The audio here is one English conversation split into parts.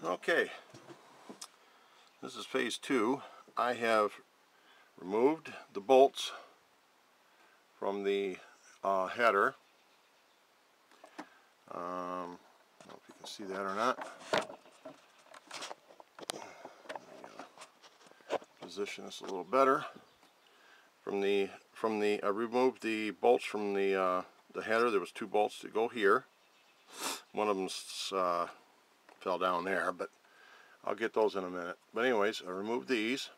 Okay, this is phase 2. I have removed the bolts from the header. I don't know if you can see that or not. Position this a little better. I removed the bolts from the header. There was 2 bolts to go here. One of them fell down there, but I'll get those in a minute. But anyways, I removed these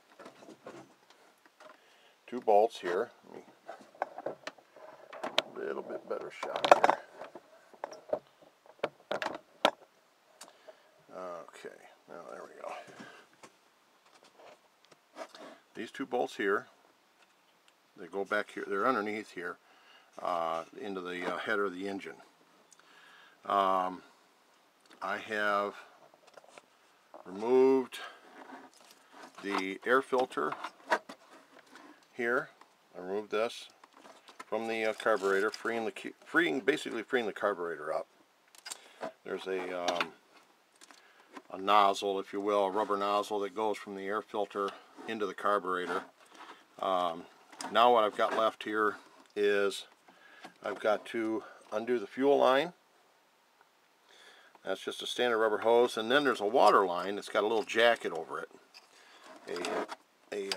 2 bolts here. A little bit better shot here. Okay, now there we go. These 2 bolts here, they go back here. They're underneath here into the header of the engine. I have removed the air filter here. I removed this from the carburetor, basically freeing the carburetor up. There's a nozzle, if you will, a rubber nozzle that goes from the air filter into the carburetor. Now what I've got left here is I've got to undo the fuel line. That's just a standard rubber hose, and then there's a water line that's got a little jacket over it, a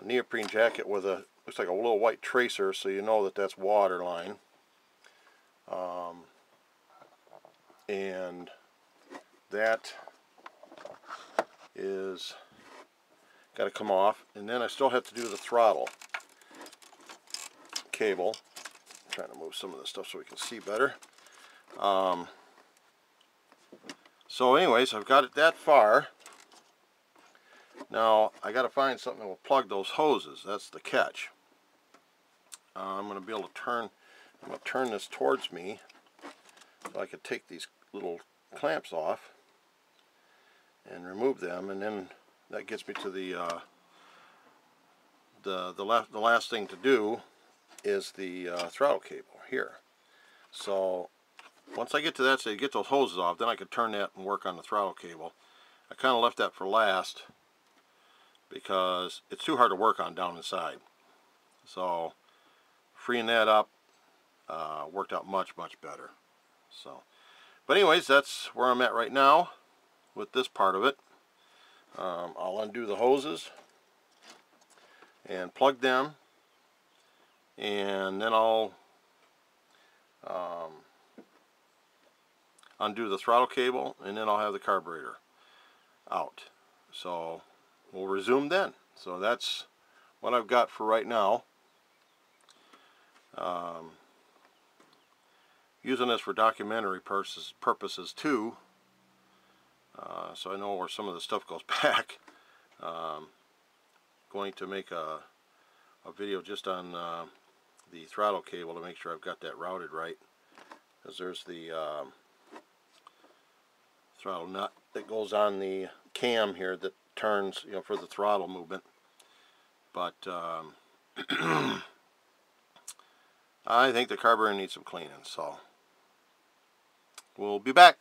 neoprene jacket with looks like a little white tracer, so you know that that's water line. And that is got to come off, and then I still have to do the throttle cable. I'm trying to move some of this stuff so we can see better. So anyways, I've got it that far. Now I got to find something that will plug those hoses. That's the catch. I'm going to be able to turn. I'm going to turn this towards me so I could take these little clamps off and remove them, and then that gets me to the last thing to do is the throttle cable here. So once I get to that, so you get those hoses off, then I could turn that and work on the throttle cable. I kind of left that for last because it's too hard to work on down inside. So freeing that up worked out much better. So, but anyways, that's where I'm at right now with this part of it. I'll undo the hoses and plug them, and then I'll undo the throttle cable, and then I'll have the carburetor out. So we'll resume then. So that's what I've got for right now. Using this for documentary purposes too, so I know where some of the stuff goes back. Going to make a video just on the throttle cable to make sure I've got that routed right, because there's the throttle nut that goes on the cam here that turns, you know, for the throttle movement. But I think the carburetor needs some cleaning, so we'll be back.